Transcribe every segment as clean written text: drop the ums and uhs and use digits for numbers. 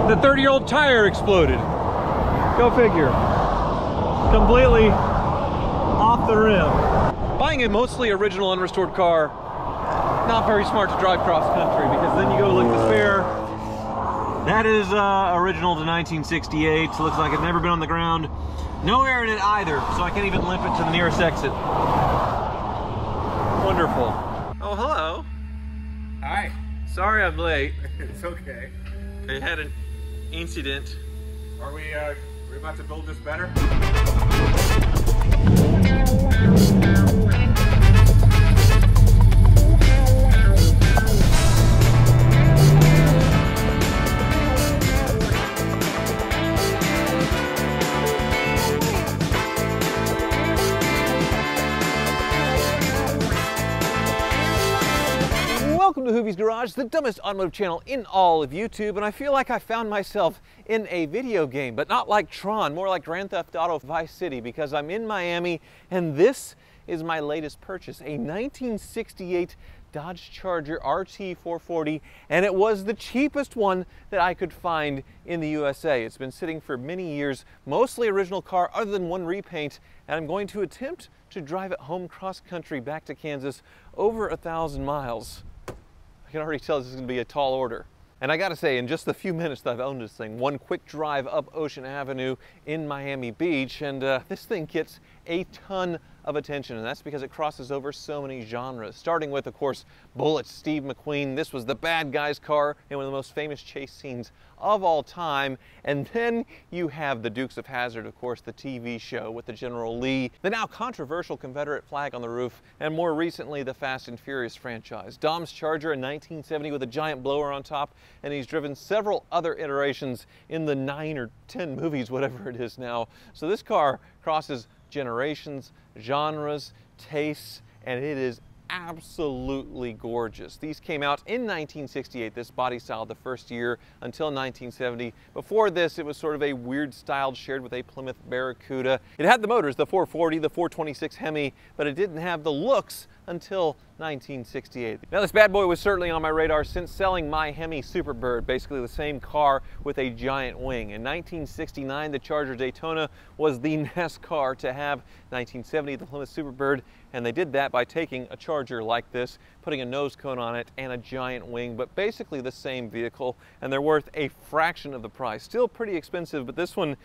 the 30-year-old tire exploded. Go figure. Completely off the rim. Buying a mostly original unrestored car, not very smart to drive cross country, because then you go look the spare. That is original to 1968. So looks like it's never been on the ground. No air in it either, so I can't even limp it to the nearest exit. Wonderful. Oh, hello. Hi. Sorry I'm late. It's okay. I had an incident. Are we about to build this better? Welcome to Hoovie's Garage, the dumbest automotive channel in all of YouTube, and I feel like I found myself in a video game, but not like Tron, more like Grand Theft Auto Vice City, because I'm in Miami, and this is my latest purchase, a 1968 Dodge Charger RT 440, and it was the cheapest one that I could find in the USA. It's been sitting for many years, mostly original car other than one repaint, and I'm going to attempt to drive it home cross country back to Kansas, over 1,000 miles. I can already tell this is going to be a tall order. And I got to say, in just the few minutes that I've owned this thing, one quick drive up Ocean Avenue in Miami Beach, and this thing gets a ton of attention, and that's because it crosses over so many genres. Starting with, of course, Bullitt, Steve McQueen. This was the bad guy's car in one of the most famous chase scenes of all time. And then you have the Dukes of Hazzard, of course, the TV show with the General Lee, the now controversial Confederate flag on the roof, and more recently, the Fast and Furious franchise. Dom's Charger in 1970 with a giant blower on top, and he's driven several other iterations in the 9 or 10 movies, whatever it is now. So this car crosses generations, genres, tastes, and it is absolutely gorgeous. These came out in 1968, this body style, the first year, until 1970. Before this, it was sort of a weird style shared with a Plymouth Barracuda. It had the motors, the 440, the 426 Hemi, but it didn't have the looks until 1968. Now this bad boy was certainly on my radar since selling my Hemi Superbird, basically the same car with a giant wing. In 1969, the Charger Daytona was the next car to have. 1970, the Plymouth Superbird, and they did that by taking a Charger like this, putting a nose cone on it and a giant wing, but basically the same vehicle, and they're worth a fraction of the price. Still pretty expensive, but this one,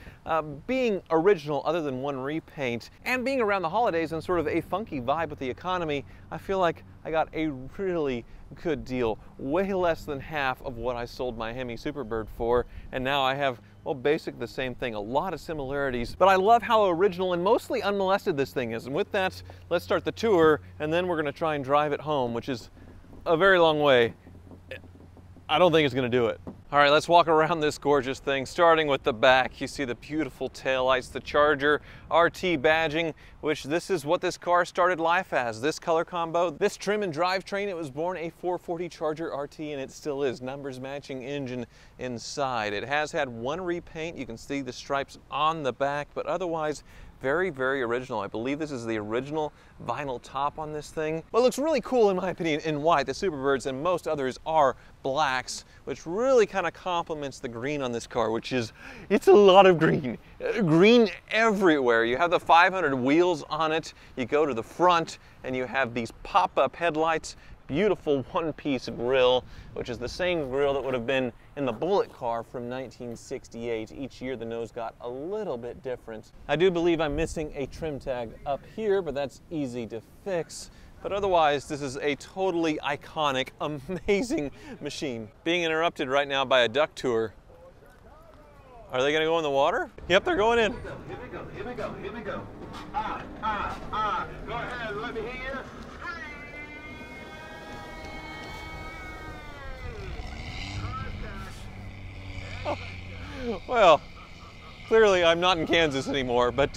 being original other than one repaint, and being around the holidays and sort of a funky vibe with the economy, I feel like I got a really good deal. Way less than half of what I sold my Hemi Superbird for, and now I have, well, basically the same thing. A lot of similarities, but I love how original and mostly unmolested this thing is. And with that, let's start the tour, and then we're gonna try and drive it home, which is a very long way. I don't think it's gonna do it. All right, let's walk around this gorgeous thing, starting with the back. You see the beautiful taillights, the Charger RT badging, which this is what this car started life as. This color combo, this trim and drivetrain, it was born a 440 Charger RT, and it still is. Numbers matching engine inside. It has had one repaint. You can see the stripes on the back, but otherwise, very, very original. I believe this is the original vinyl top on this thing. What looks really cool, in my opinion, in white, the Superbirds and most others are blacks, which really kind of complements the green on this car, which is, it's a lot of green. Green everywhere. You have the 500 wheels on it. You go to the front and you have these pop-up headlights. Beautiful one-piece grille, which is the same grille that would have been in the Bullitt car from 1968. Each year the nose got a little bit different. I do believe I'm missing a trim tag up here, but that's easy to fix. But otherwise, this is a totally iconic, amazing machine. Being interrupted right now by a duck tour. Are they gonna go in the water? Yep, they're going in. Here we go, here we go, here we go. Go ahead, let me hear you. Well, clearly I'm not in Kansas anymore, but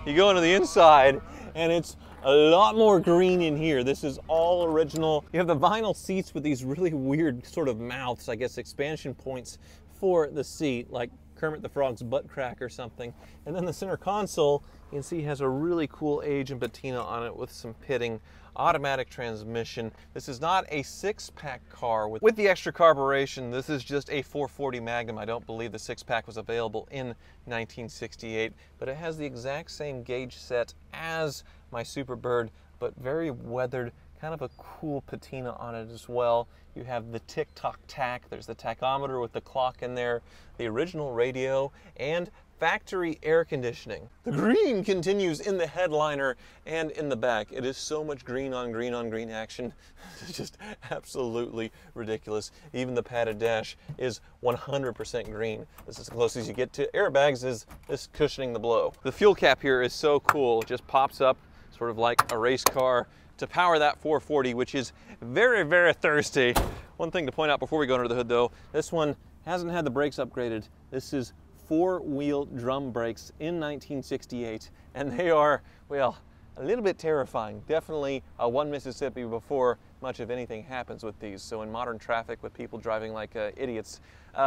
you go into the inside and it's a lot more green in here. This is all original. You have the vinyl seats with these really weird sort of mouths, I guess expansion points for the seat, like Kermit the Frog's butt crack or something. And then the center console, you can see, has a really cool age and patina on it with some pitting. Automatic transmission. This is not a 6-pack car with the extra carburation. This is just a 440 Magnum. I don't believe the 6-pack was available in 1968, but it has the exact same gauge set as my Superbird, but very weathered, kind of a cool patina on it as well. You have the tick-tock-tack. There's the tachometer with the clock in there, the original radio, and factory air conditioning. The green continues in the headliner and in the back. It is so much green on green on green action. It's just absolutely ridiculous. Even the padded dash is 100% green. This is as close as you get to airbags, is this cushioning the blow. The fuel cap here is so cool. It just pops up sort of like a race car to power that 440, which is very, very thirsty. One thing to point out before we go under the hood though, this one hasn't had the brakes upgraded. This is 4-wheel drum brakes in 1968, and they are, well, a little bit terrifying. Definitely a one Mississippi before much of anything happens with these. So in modern traffic with people driving like idiots, you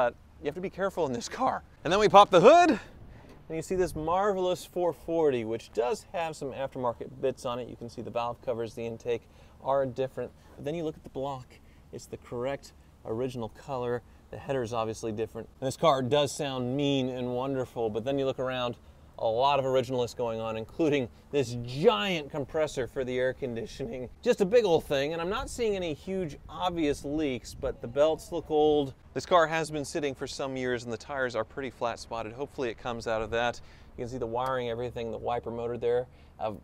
have to be careful in this car. And then we pop the hood, and you see this marvelous 440, which does have some aftermarket bits on it. You can see the valve covers, the intake are different. But then you look at the block, it's the correct original color. The header is obviously different. And this car does sound mean and wonderful, but then you look around, a lot of originalness going on, including this giant compressor for the air conditioning. Just a big old thing, and I'm not seeing any huge obvious leaks, but the belts look old. This car has been sitting for some years and the tires are pretty flat spotted. Hopefully it comes out of that. You can see the wiring, everything, the wiper motor there,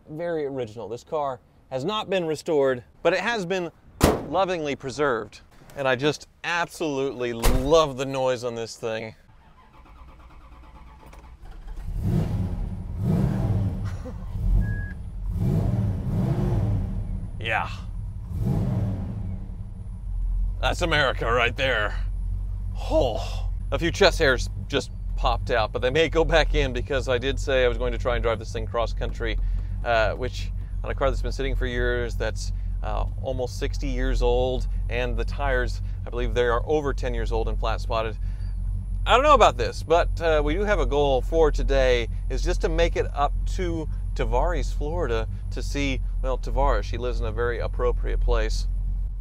very original. This car has not been restored, but it has been lovingly preserved. And I just absolutely love the noise on this thing. Yeah. That's America right there. Oh. A few chest hairs just popped out, but they may go back in because I did say I was going to try and drive this thing cross country, which on a car that's been sitting for years, that's almost 60 years old, and the tires, I believe they are over 10 years old and flat spotted. I don't know about this, but we do have a goal for today, is just to make it up to Tavares, Florida, to see, well, Tavares. She lives in a very appropriate place.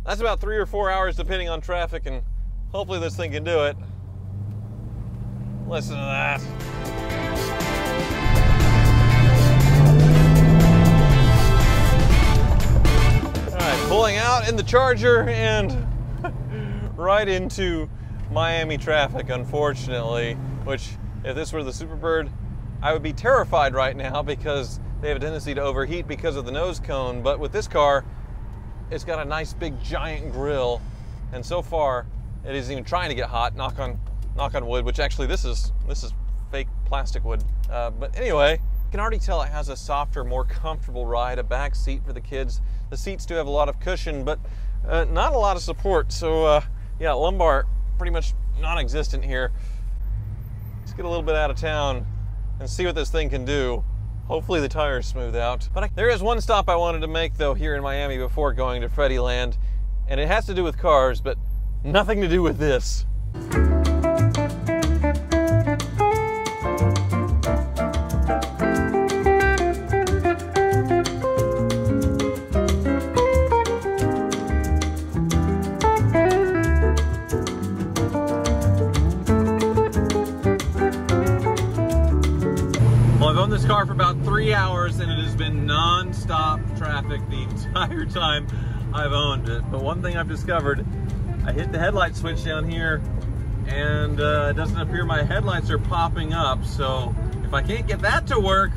That's about 3 or 4 hours depending on traffic, and hopefully this thing can do it. Listen to that. Pulling out in the Charger and right into Miami traffic, unfortunately, which if this were the Superbird, I would be terrified right now because they have a tendency to overheat because of the nose cone. But with this car, it's got a nice big giant grill, and so far it isn't even trying to get hot. Knock on wood, which actually this is fake plastic wood. But anyway, you can already tell it has a softer, more comfortable ride, a back seat for the kids. The seats do have a lot of cushion, but not a lot of support. So yeah, lumbar pretty much non-existent here. Let's get a little bit out of town and see what this thing can do. Hopefully the tires smooth out. But there is one stop I wanted to make though here in Miami before going to Freddie Land, and it has to do with cars, but nothing to do with this. This car for about 3 hours, and it has been non-stop traffic the entire time I've owned it. But one thing I've discovered, I hit the headlight switch down here and it doesn't appear my headlights are popping up. So if I can't get that to work,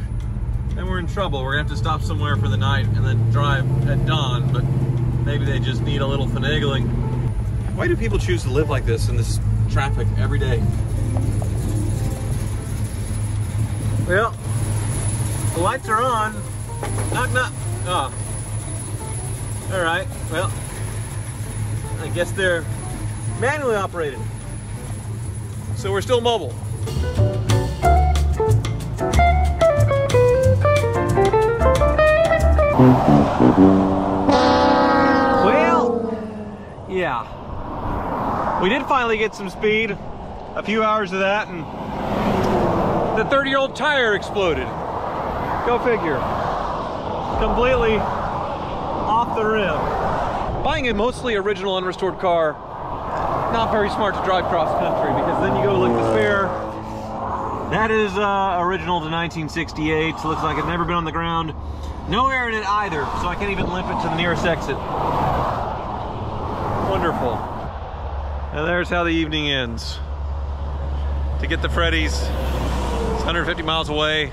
then we're in trouble. We're gonna have to stop somewhere for the night and then drive at dawn, but maybe they just need a little finagling. Why do people choose to live like this in this traffic every day? Well, the lights are on. Knock, knock. Oh. All right, well, I guess they're manually operated. So we're still mobile. Well, yeah. We did finally get some speed. A few hours of that and the 30-year-old tire exploded. Go figure. Completely off the rim. Buying a mostly original unrestored car, not very smart to drive cross country, because then you go look the spare. That is original to 1968. Looks like it's never been on the ground. No air in it either, so I can't even limp it to the nearest exit. Wonderful. And there's how the evening ends. To get to Freddy's, it's 150 miles away.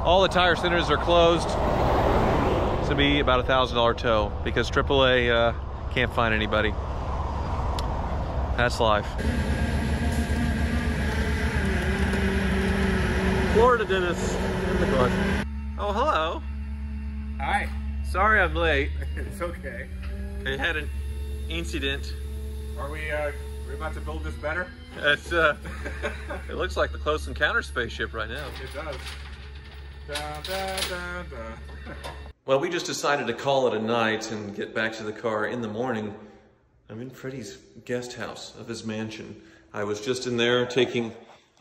All the tire centers are closed. It's gonna be about $1,000 tow because AAA can't find anybody. That's life. Florida Dennis in the bush. Oh, hello. Hi. Sorry I'm late. It's okay. I had an incident. Are we about to build this better? It's it looks like the Close Encounter spaceship right now. It does. Da, da, da, da. Well, we just decided to call it a night and get back to the car in the morning. I'm in Freddy's guest house of his mansion. I was just in there taking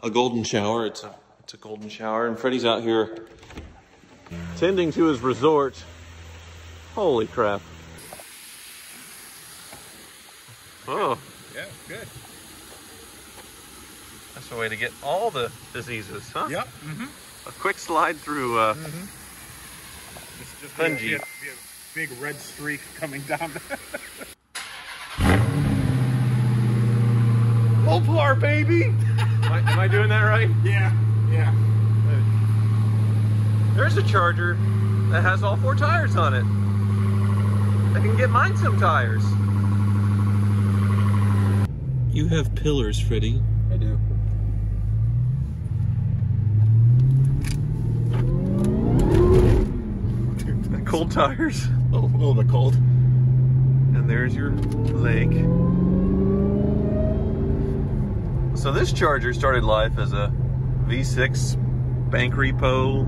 a golden shower. It's a golden shower, and Freddy's out here tending to his resort. Holy crap. Oh. Yeah, good. That's a way to get all the diseases, huh? Yep. A quick slide through It's just Fungi. be a big red streak coming down. Mopar, baby! am I doing that right? Yeah. There's a Charger that has all 4 tires on it. I can get mine some tires. You have pillars, Freddy. I do. Cold tires. A little bit cold. And there's your lake. So this Charger started life as a V6 bank repo,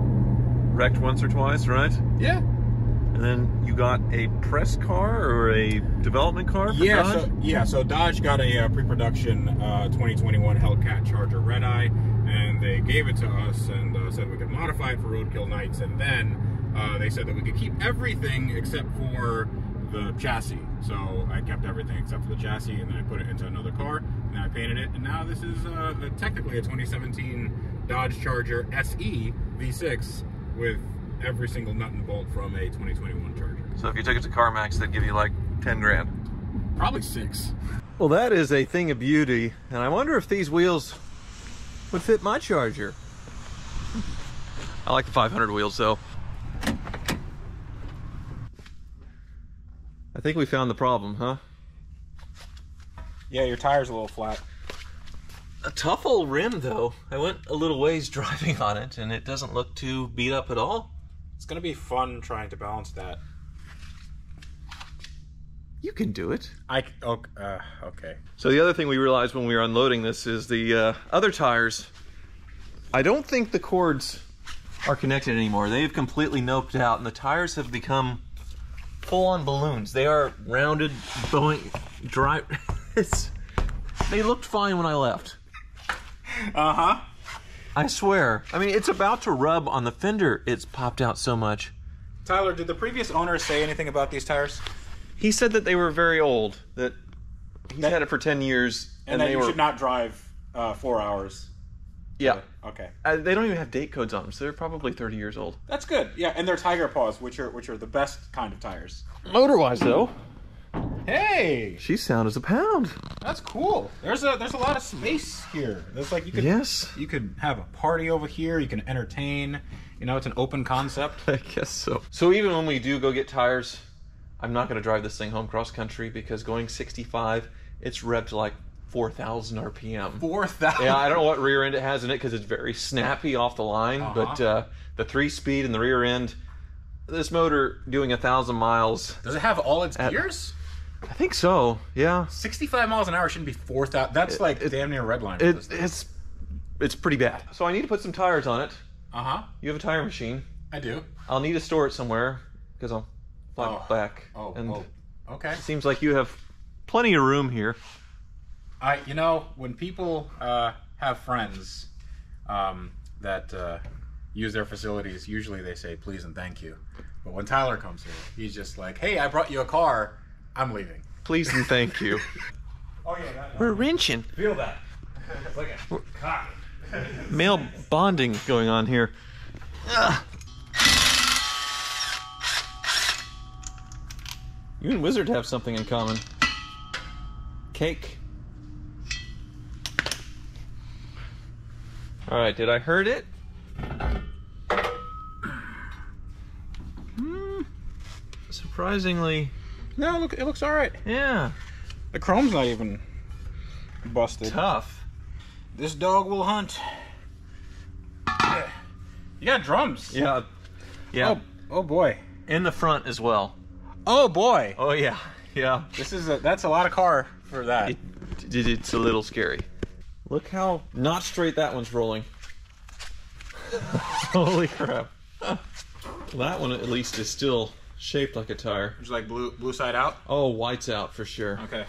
wrecked once or twice, right? Yeah. And then you got a press car or a development car from Dodge? So Dodge got a pre-production 2021 Hellcat Charger Red Eye, and they gave it to us and said we could modify it for roadkill nights, and then they said that we could keep everything except for the chassis. So I kept everything except for the chassis, and then I put it into another car, and then I painted it, and now this is technically a 2017 Dodge Charger SE V6 with every single nut and bolt from a 2021 Charger. So if you took it to CarMax, they'd give you like 10 grand. Probably 6. Well, that is a thing of beauty, and I wonder if these wheels would fit my Charger. I like the 500 wheels though. I think we found the problem, huh? Yeah, your tire's a little flat. A tough old rim though. I went a little ways driving on it and it doesn't look too beat up at all. It's gonna be fun trying to balance that. You can do it. Okay. So the other thing we realized when we were unloading this is the other tires, I don't think the cords are connected anymore. They've completely noped out and the tires have become full-on balloons. They are rounded, dry. They looked fine when I left. Uh-huh. I swear. I mean, it's about to rub on the fender. It's popped out so much. Tyler, did the previous owner say anything about these tires? He said that they were very old, that he's had it for 10 years. And that you should not drive 4 hours. Yeah. Okay. They don't even have date codes on them, so they're probably 30 years old. That's good. Yeah, and they're Tiger Paws, which are the best kind of tires. Motor-wise, though, Hey, she's sound as a pound. that's cool. There's a lot of space here. There's like you could have a party over here. You can entertain. You know, it's an open concept. I guess so. So even when we do go get tires, I'm not going to drive this thing home cross country because going 65, it's revved to like 4,000 RPM. 4,000. Yeah, I don't know what rear end it has in it because it's very snappy off the line, but the 3-speed in the rear end, this motor doing 1,000 miles. Does it have all its gears? I think so, yeah. 65 miles an hour shouldn't be 4,000. That's damn near red line. It's pretty bad. So I need to put some tires on it. Uh-huh. You have a tire machine. I do. I'll need to store it somewhere because I'll fly back. Okay. It seems like you have plenty of room here. You know, when people have friends that use their facilities, usually they say please and thank you. But when Tyler comes here, he's just like, hey, I brought you a car. I'm leaving. Please and thank you. Oh yeah, We're wrenching. feel that. Look at cock. Male bonding going on here. Ugh. You and Wizard have something in common. Cake. All right, did I hurt it? Surprisingly. No, look, it looks all right. Yeah. The chrome's not even busted. Tough. This dog will hunt. You got drums. Yeah. Yeah. Oh boy. In the front as well. Oh boy. Oh yeah. Yeah. That's a lot of car for that. It's a little scary. Look how not straight that one's rolling. Holy crap. That one at least is still shaped like a tire. It's like blue side out? Oh, white's out for sure. Okay.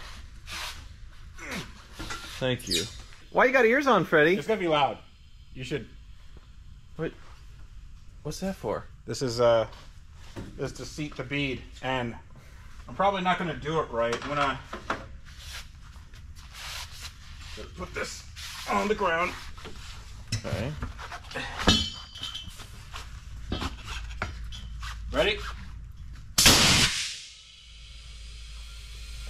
Thank you. Why you got ears on, Freddy? It's gonna be loud. You should. Wait. What's that for? This is to seat the bead, and I'm probably not gonna do it right. I'm gonna put this on the ground. Okay. Ready?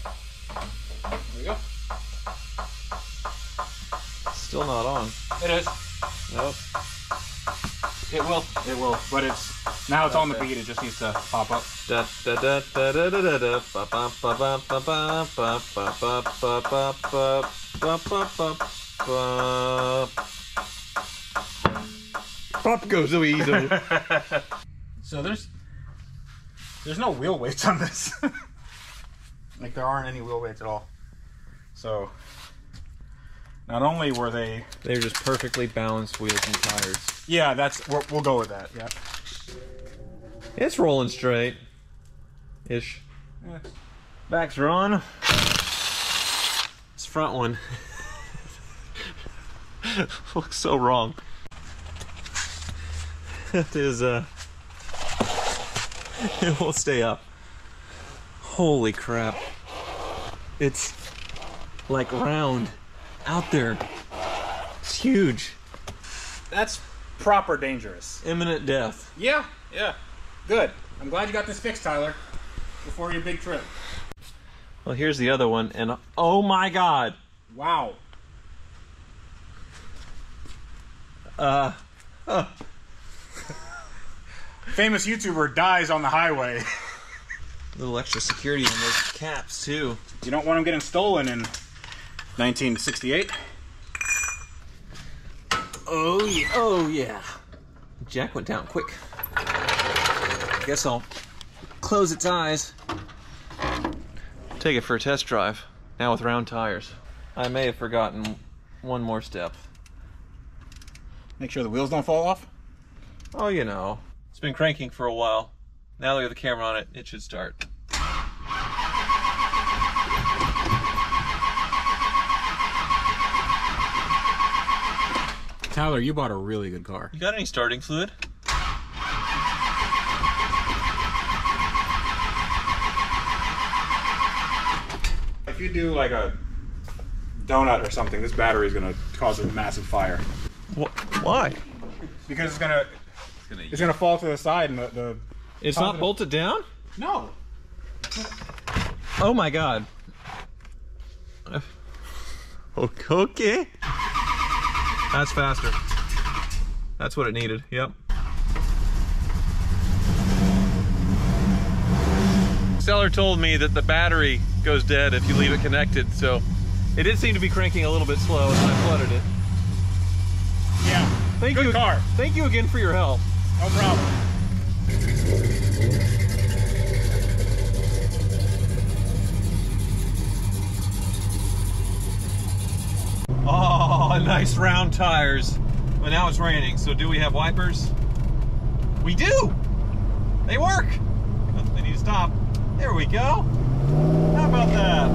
There we go. Still not on. It is. Nope. It will. It will. But now it's on the bead. It just needs to pop up. Da da da da da da da ba ba ba ba ba ba ba ba ba ba ba ba ba ba ba. Pop goes the weasel. So there's no wheel weights on this. Like there aren't any wheel weights at all. So not only were they They're just perfectly balanced wheels and tires. yeah, we'll go with that. Yeah. It's rolling straight. Ish. Yeah. Backs are on. This front one looks so wrong. It is it won't stay up. Holy crap. It's like round out there. It's huge. That's proper dangerous. Imminent death. Yeah, yeah. Good. I'm glad you got this fixed, Tyler, before your big trip. Well, here's the other one, and oh my god. Wow. Famous YouTuber dies on the highway. A little extra security on those caps, too. You don't want them getting stolen in 1968. Oh yeah. Oh yeah. Jack went down quick. Guess I'll close its eyes. Take it for a test drive. Now with round tires. I may have forgotten one more step. Make sure the wheels don't fall off. Oh, you know. It's been cranking for a while. Now that we have the camera on it, it should start. Tyler, you bought a really good car. You got any starting fluid? If you do like a donut or something, this battery is gonna cause a massive fire. Why? Because it's gonna fall to the side and the It's not bolted down? No. Oh my god. Okay. That's faster. That's what it needed. Yep. Seller told me that the battery goes dead if you leave it connected, so it did seem to be cranking a little bit slow and I flooded it. Yeah. Thank Good you. car. Thank you again for your help. No problem. Oh, nice round tires. But now it's raining, so do we have wipers? We do! They work! Oh, they need to stop. There we go. How about that?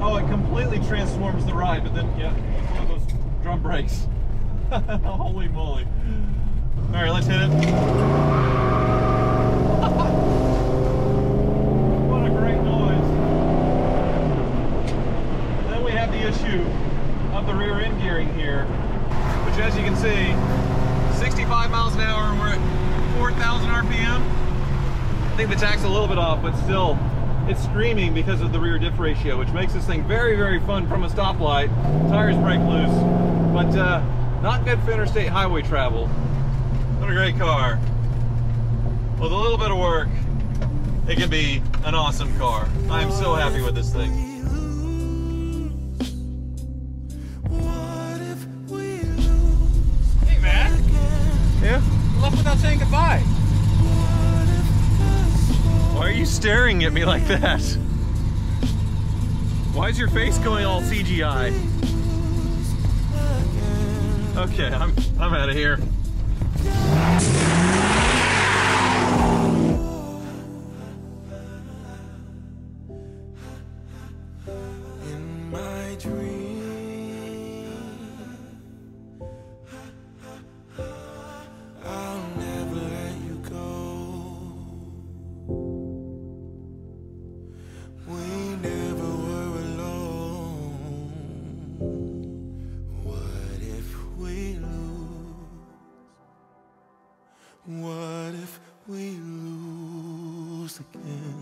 Oh, it completely transforms the ride, but then, yeah, it's one of those drum brakes. Holy moly. All right, let's hit it. What a great noise. Then we have the issue of the rear end gearing here, which, as you can see, 65 miles an hour, and we're at 4,000 RPM. I think the tack's a little bit off, but still, it's screaming because of the rear diff ratio, which makes this thing very, very fun from a stoplight. Tires break loose, but not good for interstate highway travel. What a great car. With a little bit of work, it can be an awesome car. I am so happy with this thing. Hey, man. Yeah? You left without saying goodbye. Why are you staring at me like that? Why is your face going all CGI? Okay, I'm out of here. In my dream, I'll never let you go. We never were alone. What if we lose? What if we lose again?